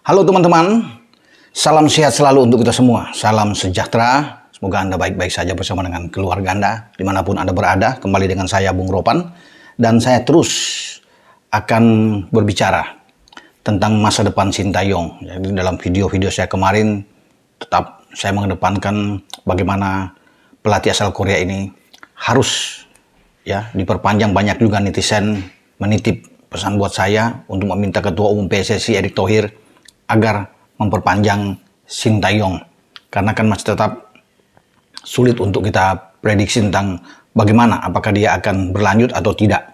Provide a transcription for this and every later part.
Halo teman-teman, salam sehat selalu untuk kita semua. Salam sejahtera, semoga Anda baik-baik saja bersama dengan keluarga Anda, dimanapun Anda berada. Kembali dengan saya, Bung Ropan, dan saya terus akan berbicara tentang masa depan Sintayong. Jadi dalam video-video saya kemarin, tetap saya mengedepankan bagaimana pelatih asal Korea ini harus diperpanjang. Banyak juga netizen menitip pesan buat saya untuk meminta Ketua Umum PSSI Erick Thohir agar memperpanjang Sintayong, karena kan masih tetap sulit untuk kita prediksi tentang bagaimana, apakah dia akan berlanjut atau tidak.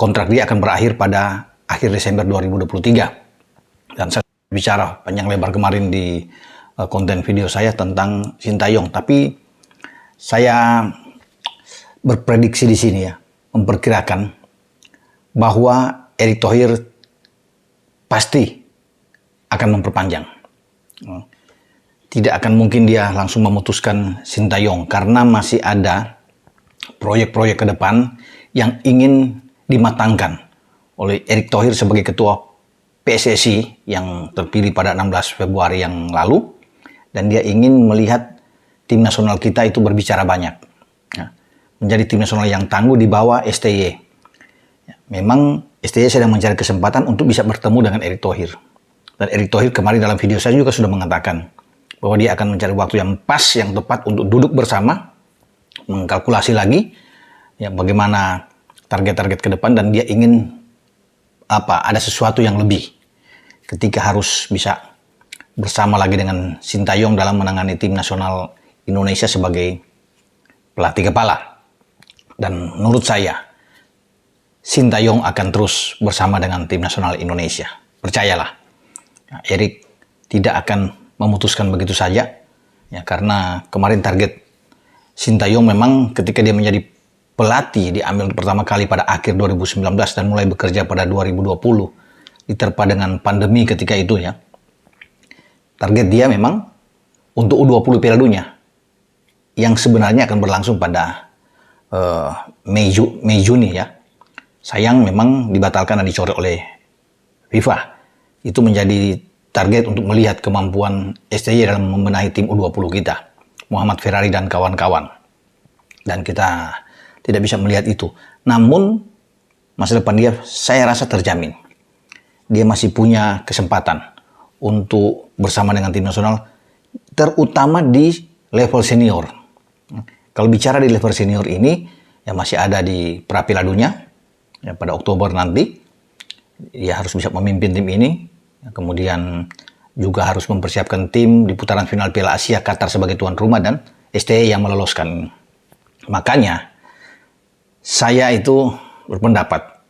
Kontrak dia akan berakhir pada akhir Desember 2023, dan saya bicara panjang lebar kemarin di konten video saya tentang Sintayong. Tapi saya berprediksi di sini memperkirakan bahwa Erick Thohir pasti akan memperpanjang. Tidak akan mungkin dia langsung memutuskan Sintayong, karena masih ada proyek-proyek ke depan yang ingin dimatangkan oleh Erick Thohir sebagai Ketua PSSI yang terpilih pada 16 Februari yang lalu. Dan dia ingin melihat tim nasional kita itu berbicara banyak, menjadi tim nasional yang tangguh di bawah STY. Memang STY sedang mencari kesempatan untuk bisa bertemu dengan Erick Thohir. Dan Erick Thohir kemarin dalam video saya juga sudah mengatakan bahwa dia akan mencari waktu yang pas, yang tepat untuk duduk bersama, mengkalkulasi lagi bagaimana target-target ke depan, dan dia ingin ada sesuatu yang lebih ketika harus bisa bersama lagi dengan Sintayong dalam menangani tim nasional Indonesia sebagai pelatih kepala. Dan menurut saya Sintayong akan terus bersama dengan tim nasional Indonesia. Percayalah, Erick tidak akan memutuskan begitu saja, karena kemarin target Sintayong memang ketika dia menjadi pelatih diambil pertama kali pada akhir 2019 dan mulai bekerja pada 2020, diterpa dengan pandemi ketika itu Target dia memang untuk U20 Piala Dunia yang sebenarnya akan berlangsung pada Mei Juni Sayang memang dibatalkan dan dicoret oleh FIFA. Itu menjadi target untuk melihat kemampuan STY dalam membenahi tim U20 kita, Muhammad Ferrari dan kawan-kawan. Dan kita tidak bisa melihat itu. Namun masa depan dia saya rasa terjamin. Dia masih punya kesempatan untuk bersama dengan tim nasional, terutama di level senior. Kalau bicara di level senior ini, masih ada di pra Piala Dunia pada Oktober nanti. Dia harus bisa memimpin tim ini, kemudian juga harus mempersiapkan tim di putaran final Piala Asia Qatar sebagai tuan rumah, dan STY yang meloloskan. Makanya saya itu berpendapat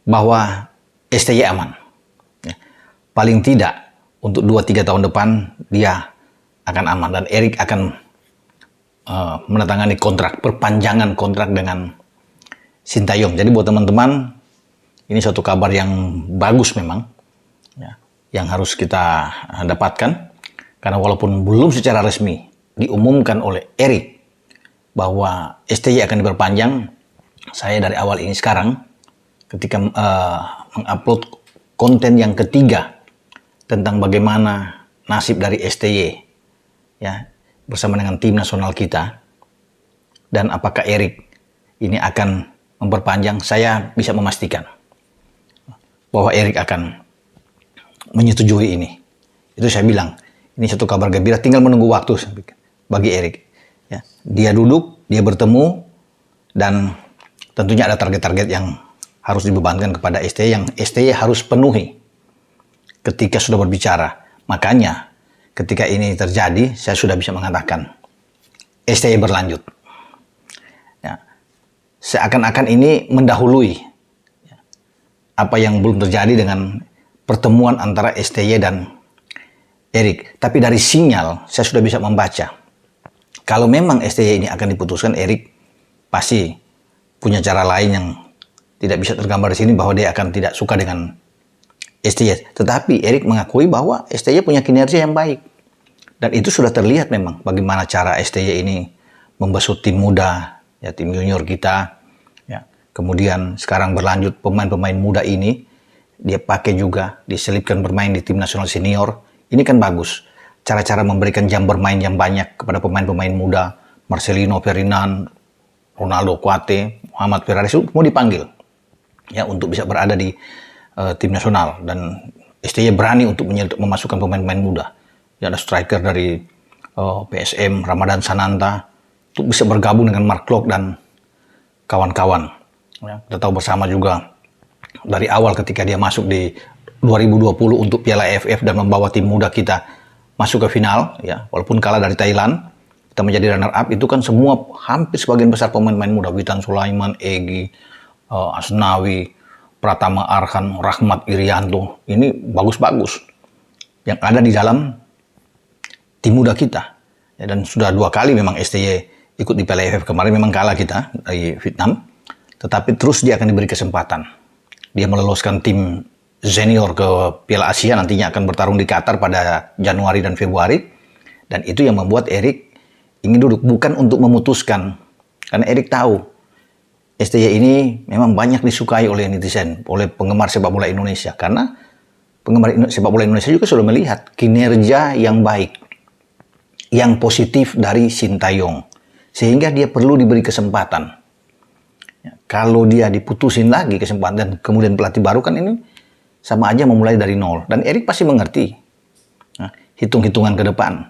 bahwa STY aman. Paling tidak untuk 2-3 tahun depan dia akan aman, dan Erick akan menandatangani perpanjangan kontrak dengan Sintayong. Jadi buat teman-teman, ini suatu kabar yang bagus memang, yang harus kita dapatkan, karena walaupun belum secara resmi diumumkan oleh Erick bahwa STY akan diperpanjang, saya dari awal ini sekarang ketika mengupload konten yang ketiga tentang bagaimana nasib dari STY bersama dengan tim nasional kita, dan apakah Erick ini akan memperpanjang, saya bisa memastikan bahwa Erick akan menyetujui ini. Itu saya bilang, ini satu kabar gembira, tinggal menunggu waktu bagi Erick. Dia duduk, dia bertemu, dan tentunya ada target-target yang harus dibebankan kepada STY yang STY harus penuhi ketika sudah berbicara. Makanya ketika ini terjadi, saya sudah bisa mengatakan STY berlanjut. Seakan-akan ini mendahului apa yang belum terjadi dengan pertemuan antara STY dan Erick. Tapi dari sinyal saya sudah bisa membaca, kalau memang STY ini akan diputuskan, Erick pasti punya cara lain yang tidak bisa tergambar di sini, bahwa dia akan tidak suka dengan STY. Tetapi Erick mengakui bahwa STY punya kinerja yang baik. Dan itu sudah terlihat memang bagaimana cara STY ini membesut tim muda, tim junior kita. Kemudian sekarang berlanjut pemain-pemain muda ini dia pakai juga, diselipkan bermain di tim nasional senior. Ini kan bagus. Cara-cara memberikan jam bermain yang banyak kepada pemain-pemain muda, Marcelino, Ferdinand, Ronaldo, Kuate, Muhammad Ferrari, semua dipanggil ya untuk bisa berada di tim nasional. Dan STY berani untuk memasukkan pemain-pemain muda. Ya, ada striker dari PSM, Ramadan Sananta, untuk bisa bergabung dengan Mark Klok dan kawan-kawan. Ya, kita tahu bersama juga dari awal ketika dia masuk di 2020 untuk Piala AFF dan membawa tim muda kita masuk ke final, ya, walaupun kalah dari Thailand, kita menjadi runner up, itu kan semua hampir sebagian besar pemain-pemain muda, Witan Sulaiman, Egy, Asnawi, Pratama Arhan, Rahmat Irianto, ini bagus-bagus yang ada di dalam tim muda kita. Ya, dan sudah 2 kali memang STY ikut di Piala AFF, kemarin memang kalah kita dari Vietnam, tetapi terus dia akan diberi kesempatan. Dia meloloskan tim senior ke Piala Asia, nantinya akan bertarung di Qatar pada Januari dan Februari. Dan itu yang membuat Erik ingin duduk, bukan untuk memutuskan. Karena Erik tahu, STY ini memang banyak disukai oleh netizen, oleh penggemar sepak bola Indonesia. Karena penggemar sepak bola Indonesia juga sudah melihat kinerja yang baik, yang positif dari Sintayong. Sehingga dia perlu diberi kesempatan. Kalau dia diputusin lagi kesempatan, kemudian pelatih baru, kan ini sama aja memulai dari nol. Dan Erik pasti mengerti. Nah, hitung-hitungan ke depan.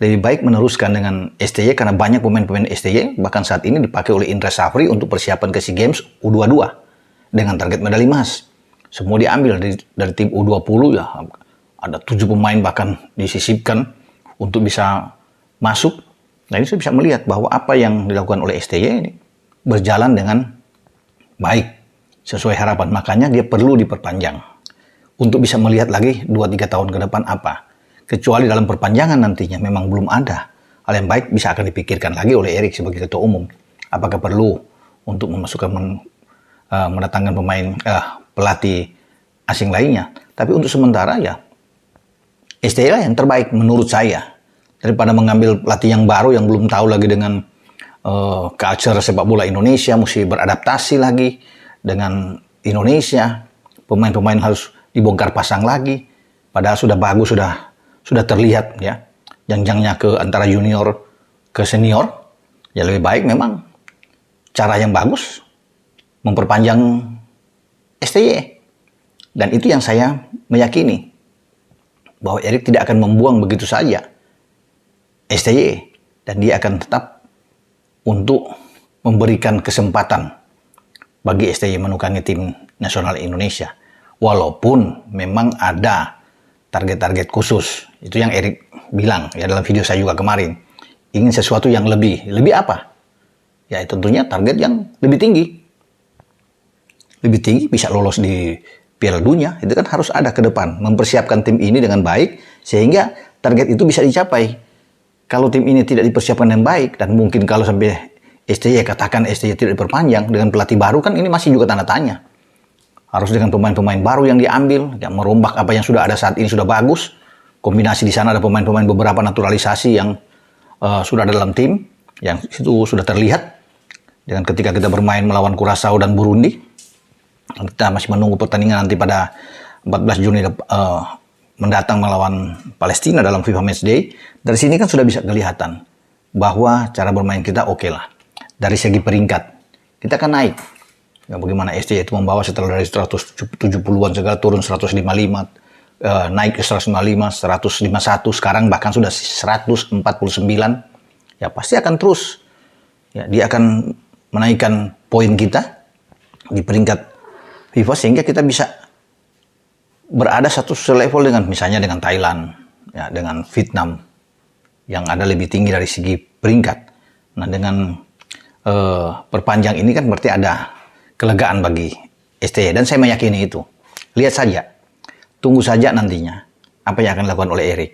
Lebih baik meneruskan dengan STY karena banyak pemain-pemain STY bahkan saat ini dipakai oleh Indra Safri untuk persiapan ke SEA Games U22 dengan target medali emas. Semua diambil dari tim U20 ya. Ada 7 pemain bahkan disisipkan untuk bisa masuk. Nah, ini saya bisa melihat bahwa apa yang dilakukan oleh STY ini berjalan dengan baik, sesuai harapan. Makanya dia perlu diperpanjang untuk bisa melihat lagi 2-3 tahun ke depan apa. Kecuali dalam perpanjangan nantinya memang belum ada hal yang baik, bisa akan dipikirkan lagi oleh Erik sebagai ketua umum. Apakah perlu untuk memasukkan mendatangkan pemain pelatih asing lainnya. Tapi untuk sementara ya STY lah yang terbaik menurut saya. Daripada mengambil pelatih yang baru yang belum tahu lagi dengan culture sepak bola Indonesia, mesti beradaptasi lagi dengan Indonesia. Pemain-pemain harus dibongkar pasang lagi. Padahal sudah bagus, sudah terlihat ya jenjangnya ke antara junior ke senior. Ya lebih baik memang cara yang bagus memperpanjang STY. Dan itu yang saya meyakini bahwa Erik tidak akan membuang begitu saja STY, dan dia akan tetap untuk memberikan kesempatan bagi STY menukangi tim nasional Indonesia. Walaupun memang ada target-target khusus. Itu yang Erik bilang ya dalam video saya juga kemarin. Ingin sesuatu yang lebih. Lebih apa? Ya tentunya target yang lebih tinggi. Lebih tinggi bisa lolos di Piala Dunia. Itu kan harus ada ke depan. Mempersiapkan tim ini dengan baik sehingga target itu bisa dicapai. Kalau tim ini tidak dipersiapkan dengan baik, dan mungkin kalau sampai STY katakan STY tidak diperpanjang dengan pelatih baru, kan ini masih juga tanda tanya. Harus dengan pemain-pemain baru yang diambil, yang merombak apa yang sudah ada saat ini sudah bagus. Kombinasi di sana ada pemain-pemain beberapa naturalisasi yang sudah ada dalam tim, yang itu sudah terlihat dengan ketika kita bermain melawan Curaçao dan Burundi. Kita masih menunggu pertandingan nanti pada 14 Juni mendatang melawan Palestina dalam FIFA Matchday. Dari sini kan sudah bisa kelihatan bahwa cara bermain kita oke lah. Dari segi peringkat kita akan naik. Ya, bagaimana STY itu membawa setelah dari 170-an segala turun 155, naik ke 155, 151, sekarang bahkan sudah 149. Ya pasti akan terus. Ya, dia akan menaikkan poin kita di peringkat FIFA sehingga kita bisa berada satu selevel dengan misalnya dengan Thailand, ya, dengan Vietnam yang ada lebih tinggi dari segi peringkat. Nah dengan perpanjang ini kan berarti ada kelegaan bagi STY dan saya meyakini itu. Lihat saja, tunggu saja nantinya apa yang akan dilakukan oleh Erik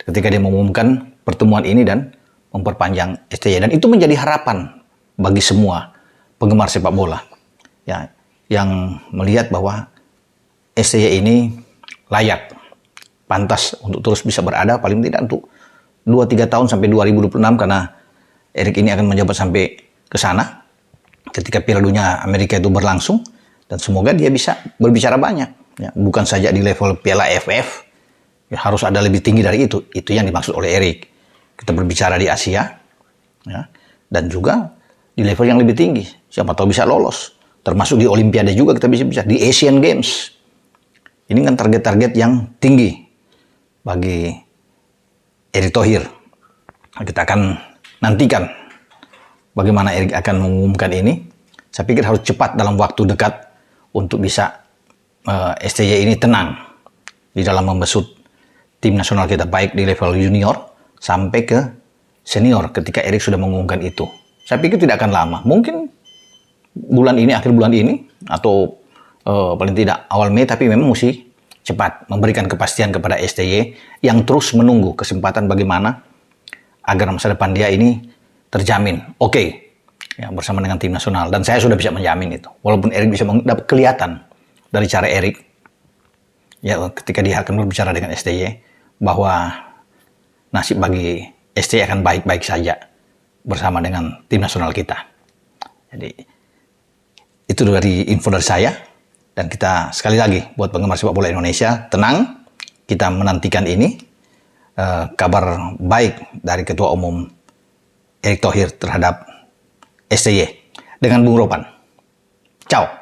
ketika dia mengumumkan pertemuan ini dan memperpanjang STY, dan itu menjadi harapan bagi semua penggemar sepak bola ya yang melihat bahwa STY ini layak, pantas untuk terus bisa berada paling tidak untuk 2-3 tahun sampai 2026 karena Erik ini akan menjabat sampai ke sana ketika Piala Dunia Amerika itu berlangsung, Dan semoga dia bisa berbicara banyak. Ya, bukan saja di level Piala AFF, ya, harus ada lebih tinggi dari itu. Itu yang dimaksud oleh Erik. Kita berbicara di Asia, ya, dan juga di level yang lebih tinggi. Siapa tahu bisa lolos. Termasuk di Olimpiade juga kita bisa di Asian Games. Ini kan target-target yang tinggi bagi Erick Thohir. Kita akan nantikan bagaimana Erik akan mengumumkan ini. Saya pikir harus cepat dalam waktu dekat untuk bisa STY ini tenang di dalam membesut tim nasional kita, baik di level junior sampai ke senior ketika Erik sudah mengumumkan itu. Saya pikir tidak akan lama, mungkin bulan ini, akhir bulan ini, atau paling tidak awal Mei, tapi memang mesti cepat memberikan kepastian kepada STY yang terus menunggu kesempatan bagaimana agar masa depan dia ini terjamin. Oke, ya, bersama dengan tim nasional. Dan saya sudah bisa menjamin itu. Walaupun Erik bisa dapat kelihatan dari cara Erik, ya, ketika dia akan berbicara dengan STY, bahwa nasib bagi STY akan baik-baik saja bersama dengan tim nasional kita. Jadi, itu dari info dari saya. Dan kita sekali lagi buat penggemar sepak bola Indonesia, tenang, kita menantikan ini kabar baik dari Ketua Umum Erick Thohir terhadap STY dengan Bung Ropan. Ciao.